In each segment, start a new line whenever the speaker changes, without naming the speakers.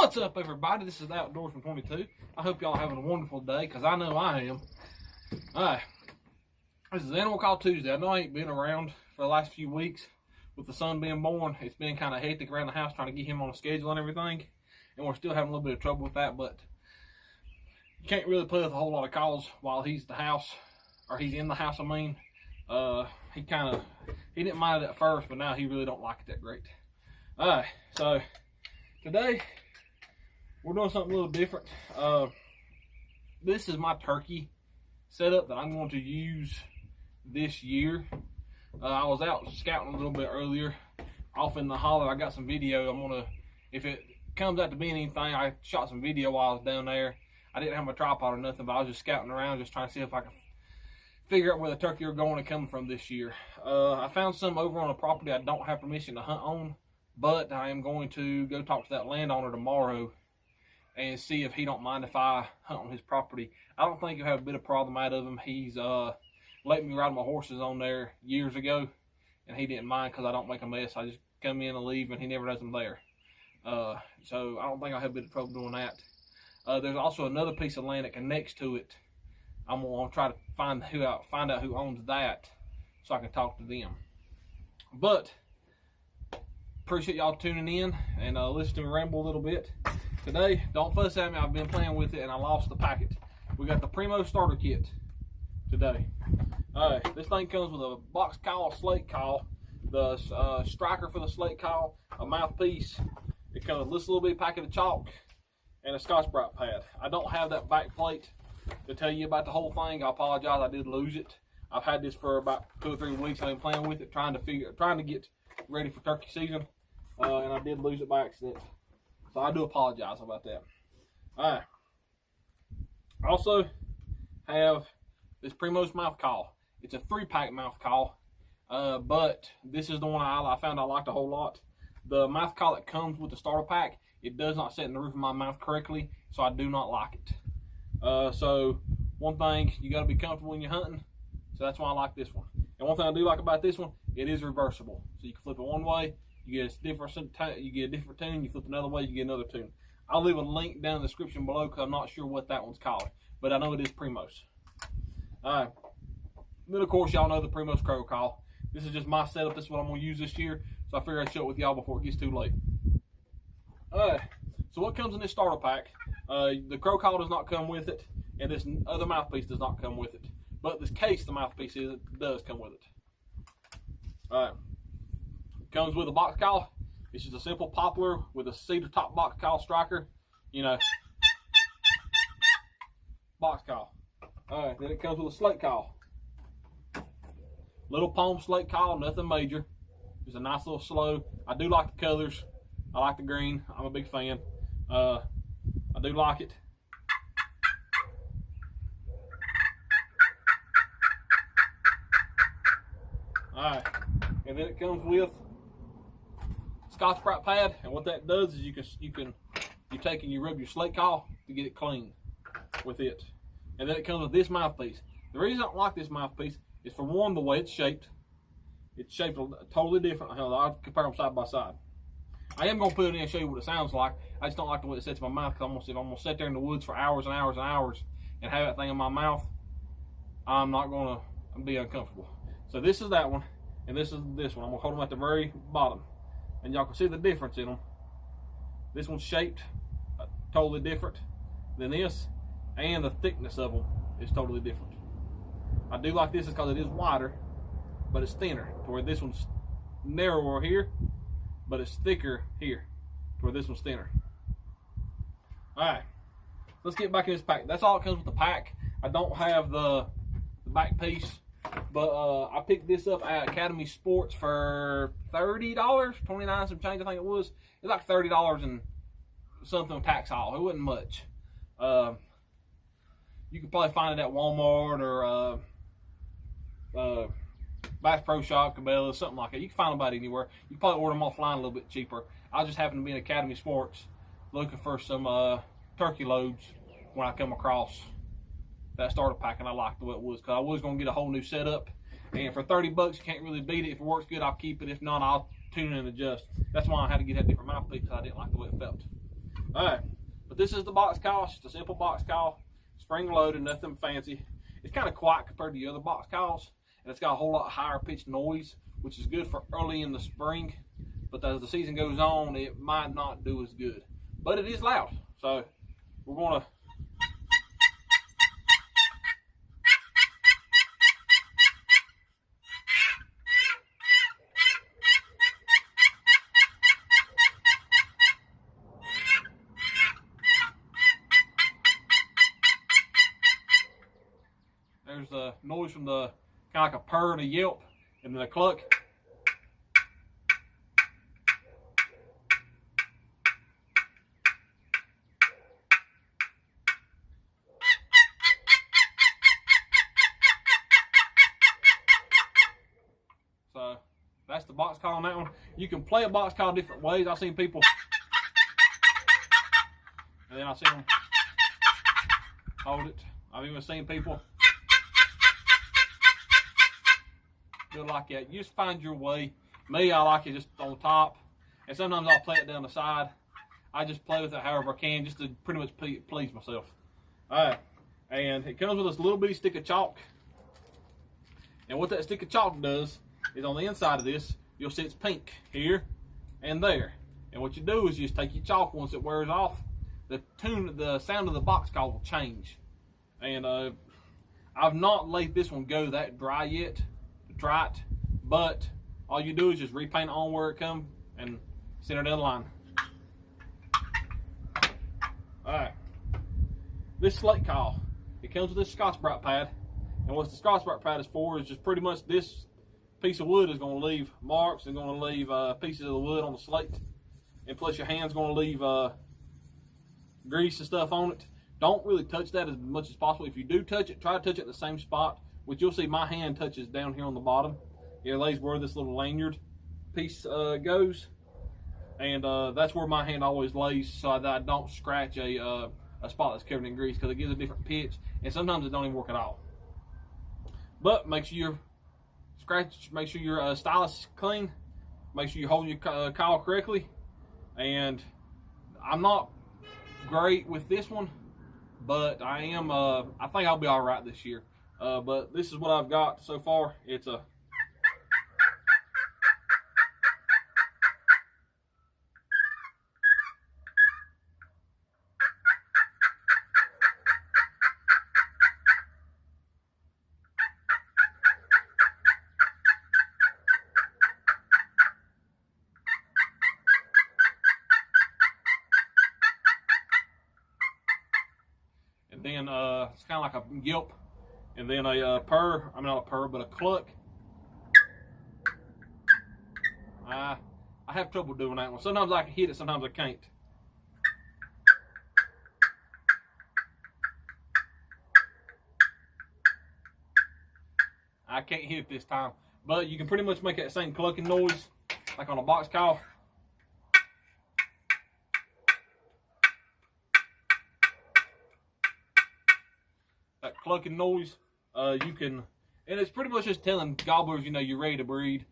What's up, everybody? This is the Outdoorsman 22. I hope y'all having a wonderful day, because I know I am. Alright, this is Animal Call Tuesday. I know I ain't been around for the last few weeks with the son being born. It's been kind of hectic around the house trying to get him on a schedule and everything, and we're still having a little bit of trouble with that, but you can't really play with a whole lot of calls while he's in the house, I mean. He didn't mind it at first, but now he really don't like it that great. Alright, so today we're doing something a little different. This is my turkey setup that I'm going to use this year. I was out scouting a little bit earlier off in the holler. I got some video. If it comes out to be anything, I shot some video while I was down there. I didn't have my tripod or nothing, but I was just scouting around, just trying to see if I could figure out where the turkey are going and coming from this year. I found some over on a property I don't have permission to hunt on, but I am going to go talk to that landowner tomorrow and see if he don't mind if I hunt on his property. I don't think he'll have a bit of problem out of him. He's let me ride my horses on there years ago, and he didn't mind because I don't make a mess. I just come in and leave, and he never does them there. So I don't think I'll have a bit of trouble doing that. There's also another piece of land that connects to it. I'm gonna try to find out who owns that, so I can talk to them. But appreciate y'all tuning in and listening to me ramble a little bit. Today, don't fuss at me. I've been playing with it and I lost the packet. We got the Primos starter kit today. This thing comes with a box call, a slate call, the striker for the slate call, a mouthpiece. It comes with this little bitty packet of chalk and a Scotch-Brite pad. I don't have that back plate to tell you about the whole thing. I apologize, I did lose it. I've had this for about 2 or 3 weeks. I've been playing with it, trying to get ready for turkey season, and I did lose it by accident. So I do apologize about that. Alright. I also have this Primos mouth call. It's a 3-pack mouth call, but this is the one I found I liked a whole lot. The mouth call that comes with the starter pack, it does not sit in the roof of my mouth correctly, so I do not like it. So one thing, you got to be comfortable when you're hunting, so that's why I like this one. And one thing I do like about this one, it is reversible. So you can flip it one way, you get a different tune, you flip another way, you get another tune. I'll leave a link down in the description below because I'm not sure what that one's called, but I know it is Primos. Alright, then of course y'all know the Primos crow call. This is just my setup. This is what I'm going to use this year, so I figure I'd share it with y'all before it gets too late. Alright, so what comes in this starter pack? The crow call does not come with it, and this other mouthpiece does not come with it. But this case the mouthpiece does come with it. Alright. Comes with a box call. It's just a simple poplar with a cedar top box call striker. You know. Box call. Alright, then it comes with a slate call. Little palm slate call, nothing major. Just a nice little slow. I do like the colors. I like the green. I'm a big fan. I do like it. Alright, and then it comes with Scotch-Brite pad, and what that does is you take and you rub your slate call to get it clean with it. And then it comes with this mouthpiece. The reason I don't like this mouthpiece is, for one, the way it's shaped. It's shaped totally different. I'll compare them side by side. I am going to put it in and show you what it sounds like. I just don't like the way it sits in my mouth, because if I'm going to sit there in the woods for hours and hours and hours and have that thing in my mouth, I'm not going to be uncomfortable. So this is that one, and this is this one. I'm going to hold them at the very bottom, and y'all can see the difference in them. This one's shaped totally different than this, and the thickness of them is totally different. I do like this because it is wider, but it's thinner, to where this one's narrower here, but it's thicker here, to where this one's thinner. Alright, let's get back in this pack. That's all it comes with the pack. I don't have the back piece, but I picked this up at Academy Sports for $30, 29 some change I think it was. It's like $30 and something tax haul. It wasn't much. You could probably find it at Walmart or Bass Pro Shop, Cabela's, something like that. You can find them about anywhere. You can probably order them offline a little bit cheaper. I just happened to be in Academy Sports looking for some turkey loads when I come across that starter pack, and I liked the way it was, because I was going to get a whole new setup, and for 30 bucks you can't really beat it. If it works good, I'll keep it. If not, I'll tune and adjust. That's why I had to get that different mouthpiece, because I didn't like the way it felt. All right, but this is the box call. It's just a simple box call, spring loaded, nothing fancy. It's kind of quiet compared to the other box calls, and it's got a whole lot higher pitched noise, which is good for early in the spring. But as the season goes on, it might not do as good. But it is loud, so we're gonna. There's the noise from the kind of like a purr and a yelp, and then a cluck. So that's the box call on that one. You can play a box call different ways. I've seen people, and then I've seen them hold it. I've even seen people do it like that. You just find your way. Me, I like it just on top, and sometimes I'll play it down the side. I just play with it however I can, just to pretty much please myself. All right, and it comes with this little bitty stick of chalk. And what that stick of chalk does is on the inside of this, you'll see it's pink here and there. And what you do is you just take your chalk once it wears off, the sound of the box call will change. And I've not let this one go that dry yet to try it, but all you do is just repaint it on where it comes and center down the line. All right, this slate call, it comes with this Scotch-Brite pad, and what the Scotch-Brite pad is for is just pretty much this piece of wood is going to leave marks and going to leave pieces of the wood on the slate, and plus your hand's going to leave grease and stuff on it. Don't really touch that as much as possible. If you do touch it, try to touch it at the same spot, which you'll see my hand touches down here on the bottom. It lays where this little lanyard piece goes, and that's where my hand always lays, so that I don't scratch a spot that's covered in grease, because it gives a different pitch, and sometimes it don't even work at all. But make sure your stylus is clean. Make sure you hold your call correctly. And I'm not great with this one, but I am. I think I'll be all right this year. But this is what I've got so far. It's a then it's kind of like a yelp, and then a purr. I mean, not a purr, but a cluck. I have trouble doing that one. Sometimes I can hit it, sometimes I can't. I can't hit it this time, but you can pretty much make that same clucking noise like on a box call. That clucking noise, you can, and it's pretty much just telling gobblers, you know, you're ready to breed.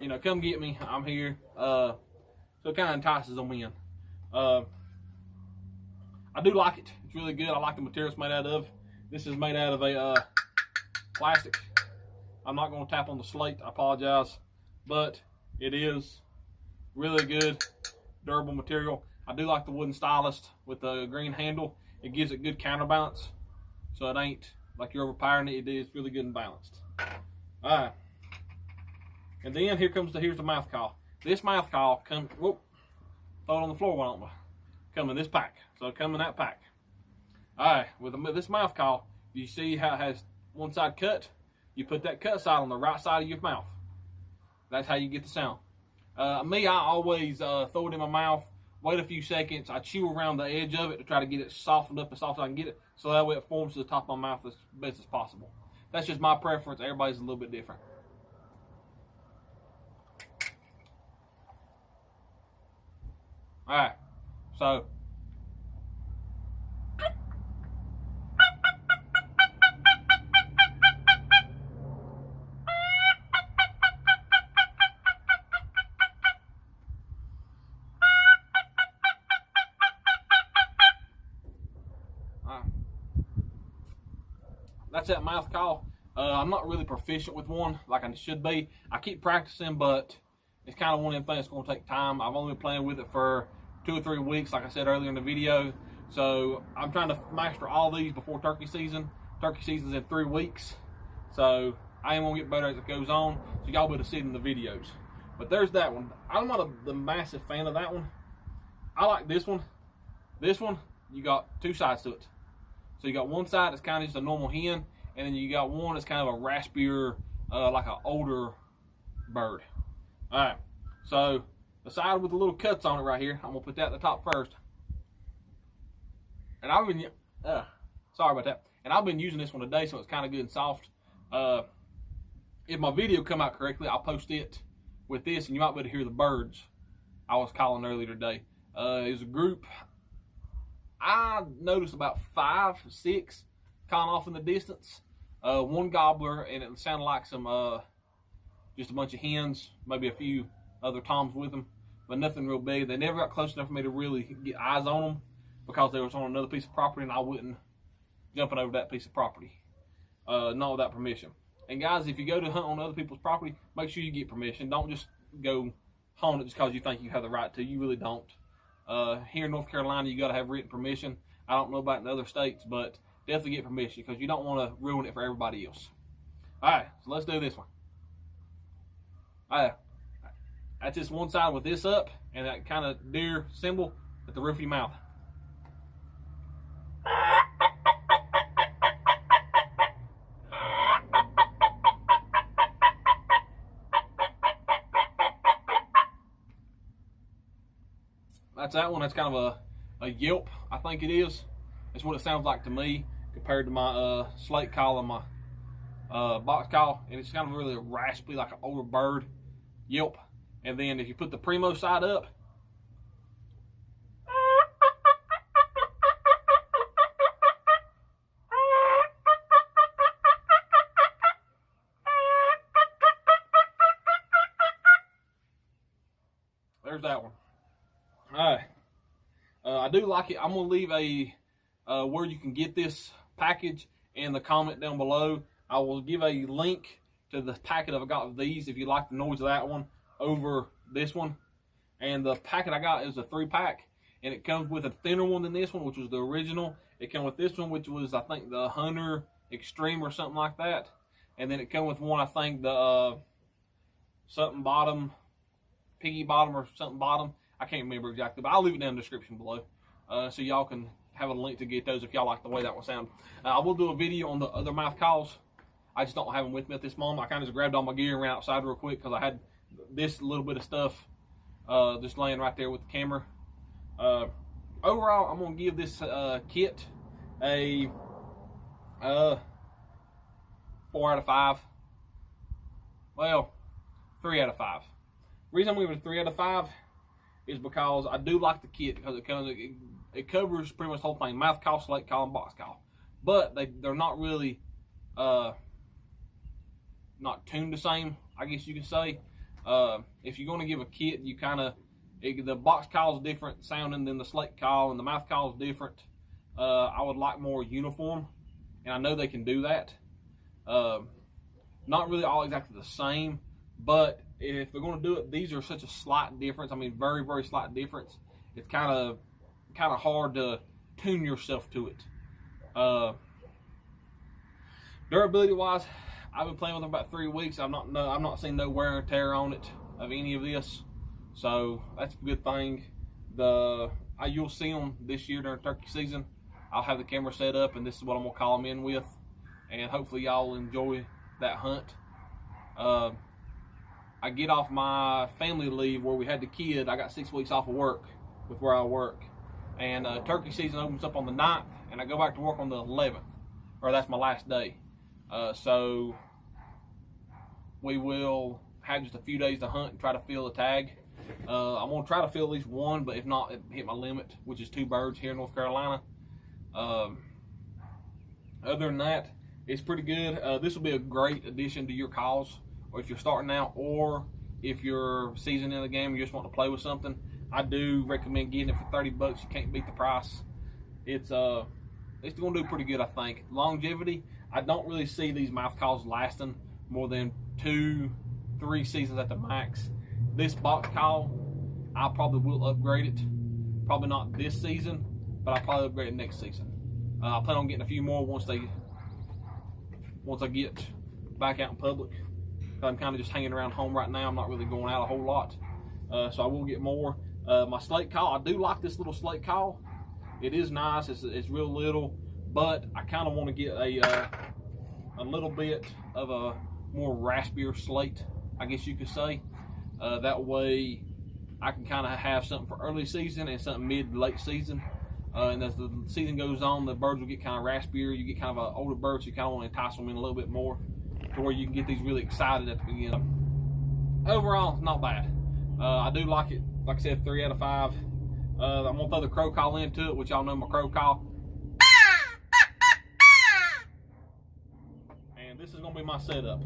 You know, come get me, I'm here. So it kind of entices them in. I do like it. It's really good. I like the material it's made out of. This is made out of a plastic. I'm not going to tap on the slate. I apologize, but it is really good, durable material. I do like the wooden stylus with the green handle. It gives it good counterbalance. So it ain't like you're overpowering it. It is really good and balanced. All right. And then here's the mouth call. This mouth call comes, whoop, throw it on the floor, why don't we? Come in this pack. So come in that pack. All right, with this mouth call, you see how it has one side cut? You put that cut side on the right side of your mouth. That's how you get the sound. Me, I always throw it in my mouth, wait a few seconds, I chew around the edge of it to try to get it softened up as soft as I can get it, so that way it forms to the top of my mouth as best as possible. That's just my preference. Everybody's a little bit different. All right, so that's that mouth call. I'm not really proficient with one like I should be. I keep practicing, but it's kind of one of them things that's going to take time. I've only been playing with it for 2 or 3 weeks, like I said earlier in the video. So I'm trying to master all these before turkey season. Turkey season's in 3 weeks. So I am going to get better as it goes on. So y'all be able to see it in the videos. But there's that one. I'm not the massive fan of that one. I like this one. This one, you got 2 sides to it. So you got one side that's kind of just a normal hen, and then you got one that's kind of a raspier, like an older bird. All right, so the side with the little cuts on it right here, I'm gonna put that at the top first. And I've been, sorry about that. And I've been using this one today, so it's kind of good and soft. If my video come out correctly, I'll post it with this, and you might be able to hear the birds I was calling earlier today. It was a group. I noticed about 5, 6 calling off in the distance. One gobbler, and it sounded like some just a bunch of hens, maybe a few other toms with them, but nothing real big. They never got close enough for me to really get eyes on them because they was on another piece of property, and I wouldn't jumping over that piece of property, not without permission. And guys, if you go to hunt on other people's property, make sure you get permission. Don't just go hunt it just because you think you have the right to. You really don't. Here in North Carolina, you got to have written permission. I don't know about in other states, but definitely get permission because you don't want to ruin it for everybody else. All right, so let's do this one. All right, that's just one side with this up and that kind of deer symbol at the roof of your mouth. That's that one. That's kind of a yelp, I think it is. That's what it sounds like to me compared to my slate call and my box call. And it's kind of really raspy, like an older bird yelp. And then if you put the Primo side up, there's that one. All right, I do like it. I'm gonna leave a where you can get this package in the comment down below. I will give a link to the packet I got of these if you like the noise of that one over this one. And the packet I got is a 3-pack, and it comes with a thinner one than this one, which was the original. It comes with this one, which was I think the Hunter Extreme or something like that, and then it comes with one I think the something bottom, piggy bottom or something bottom. I can't remember exactly, but I'll leave it down in the description below so y'all can have a link to get those if y'all like the way that one sounds. I will do a video on the other mouth calls. I just don't have them with me at this moment. I kind of just grabbed all my gear and ran outside real quick because I had this little bit of stuff just laying right there with the camera. Overall, I'm going to give this kit a 4 out of 5. Well, 3 out of 5. The reason I'm giving it a 3 out of 5 is because I do like the kit because it covers pretty much the whole thing: mouth call, slate call, and box call. But they're not really not tuned the same, I guess you can say. If you're going to give a kit, you kind of the box call is different sounding than the slate call, and the mouth call is different. I would like more uniform, and I know they can do that. Not really all exactly the same, but if they're going to do it, these are such a slight difference. I mean, very, very slight difference. It's kind of hard to tune yourself to it. Durability wise, I've been playing with them about 3 weeks. I'm not seeing no wear and tear on it of any of this, so that's a good thing. You'll see them this year during turkey season. I'll have the camera set up, and this is what I'm gonna call them in with, and hopefully y'all enjoy that hunt. I get off my family leave where we had the kid. I got 6 weeks off of work with where I work. And turkey season opens up on the 9th, and I go back to work on the 11th, or that's my last day. So we will have just a few days to hunt and try to fill the tag. I'm going to try to fill at least one, but if not, hit my limit, which is 2 birds here in North Carolina. Other than that, it's pretty good. This will be a great addition to your calls, or if you're starting out, or if you're seasoned in the game and you just want to play with something. I do recommend getting it for 30 bucks. You can't beat the price. It's going to do pretty good, I think. Longevity, I don't really see these mouth calls lasting more than 2-3 seasons at the max. This box call, I probably will upgrade it. Probably not this season, but I'll probably upgrade it next season. I plan on getting a few more once I get back out in public. I'm kind of just hanging around home right now. I'm not really going out a whole lot, so I will get more. My slate call, I do like this little slate call. It is nice. It's real little, but I kind of want to get a little bit of a more raspier slate, I guess you could say. That way I can kind of have something for early season and something mid to late season. And as the season goes on, the birds will get kind of raspier. You get kind of an older bird, so you kind of want to entice them in a little bit more to where you can get these really excited at the beginning. Overall, not bad. I do like it. Like I said, 3 out of 5. I'm going to throw the crow call into it, which y'all know my crow call. And this is going to be my setup.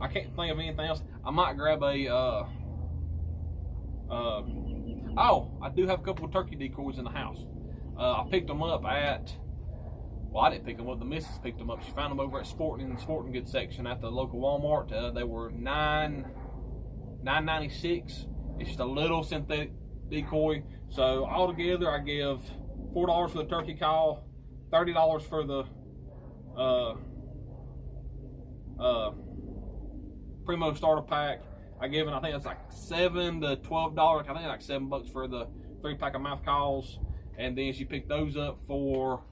I can't think of anything else. I might grab a... oh, I do have a couple of turkey decoys in the house. I picked them up at... Well, I didn't pick them up. The missus picked them up. She found them over at in the sporting goods section at the local Walmart. They were $9.96. It's just a little synthetic decoy. So altogether, I give $4 for the turkey call, $30 for the Primos starter pack. I think it's like $7 to $12. I think like $7 for the 3-pack of mouth calls, and then she picked those up for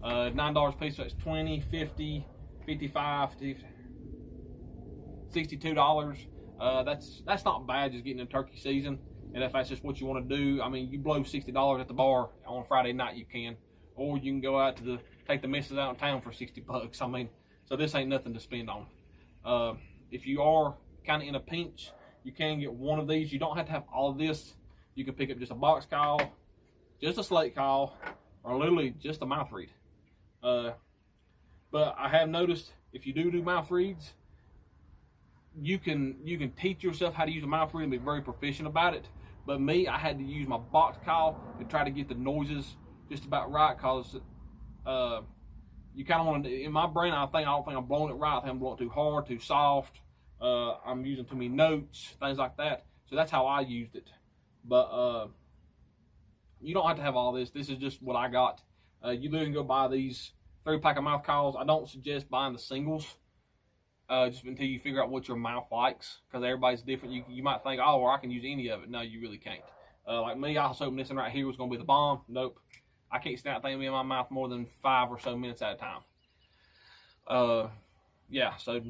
$9 a piece. So it's $20, $50, $55, $62. That's not bad just getting in turkey season. And if that's just what you want to do, I mean, you blow $60 at the bar on Friday night, you can, or you can go out to take the missus out in town for $60. I mean, so this ain't nothing to spend on. If you are kind of in a pinch, you can get one of these. You don't have to have all of this. You can pick up just a box call, just a slate call, or literally just a mouth reed. But I have noticed if you do mouth reeds, you can teach yourself how to use a mouth reed and be very proficient about it. But me, I had to use my box call to try to get the noises just about right, because you kind of want to, in my brain, I don't think I'm blowing it right. I think I'm blowing it too hard, too soft. I'm using too many notes, things like that. So that's how I used it. But you don't have to have all this. This is just what I got. You can go buy these 3-pack of mouth calls. I don't suggest buying the singles just until you figure out what your mouth likes, because everybody's different. You might think, oh, well, I can use any of it. No, you really can't. Like me, I was hoping this one right here was going to be the bomb. Nope. I can't stand that thing in my mouth more than 5 or so minutes at a time. Yeah, so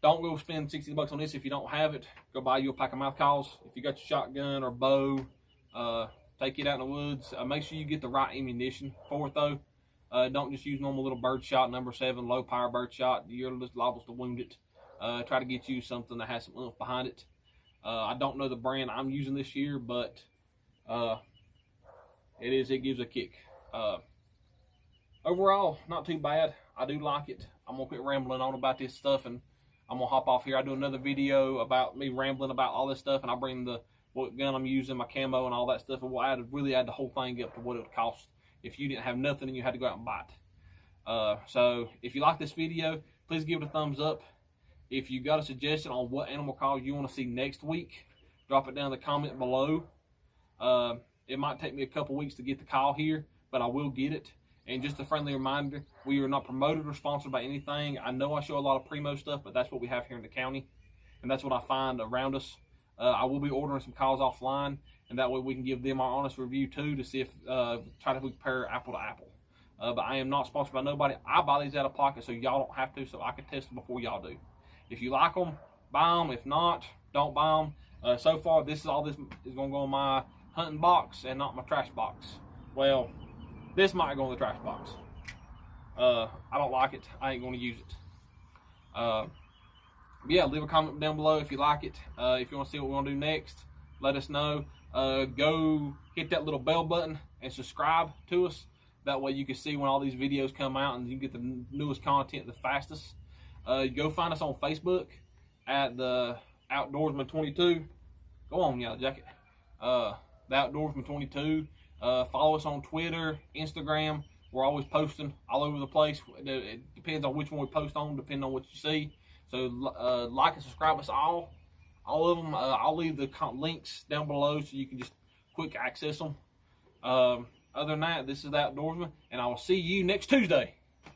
don't go spend $60 on this if you don't have it. Go buy you a pack of mouth calls. If you got your shotgun or bow, take it out in the woods. Make sure you get the right ammunition for it, though. Don't just use normal little bird shot, number 7, low power bird shot. You're just liable to wound it. Try to get you something that has some oomph behind it. I don't know the brand I'm using this year, but it gives a kick. Overall, not too bad. I do like it. I'm gonna quit rambling on about this stuff, and I'm gonna hop off here. I do another video about me rambling about all this stuff, and I'll bring what gun I'm using, my camo, and all that stuff, and we'll really add the whole thing up to what it would cost if you didn't have nothing and you had to go out and buy it. So if you like this video, please give it a thumbs up. If you got a suggestion on what animal call you want to see next week, drop it down in the comment below. It might take me a couple weeks to get the call here, but I will get it. And just a friendly reminder, we are not promoted or sponsored by anything. I know I show a lot of Primo stuff, but that's what we have here in the county, and that's what I find around us. I will be ordering some calls offline, and that way we can give them our honest review too, to see if try to compare apple to apple. But I am not sponsored by nobody. I buy these out of pocket, so y'all don't have to, so I can test them before y'all do. If you like them, buy them. If not, don't buy them. So far, this is going to go in my hunting box and not my trash box. Well, this might go in the trash box. I don't like it. I ain't going to use it. Yeah, leave a comment down below if you like it. If you want to see what we're going to do next, let us know. Go hit that little bell button and subscribe to us. That way you can see when all these videos come out and you get the newest content the fastest. Go find us on Facebook at the Outdoorsman 22. Go on, Yellow Jacket. The Outdoorsman 22. Follow us on Twitter, Instagram. We're always posting all over the place. It depends on which one we post on, depending on what you see. So like and subscribe us all of them. I'll leave the links down below so you can just quick access them. Other than that, this is the Outdoorsman, and I will see you next Tuesday.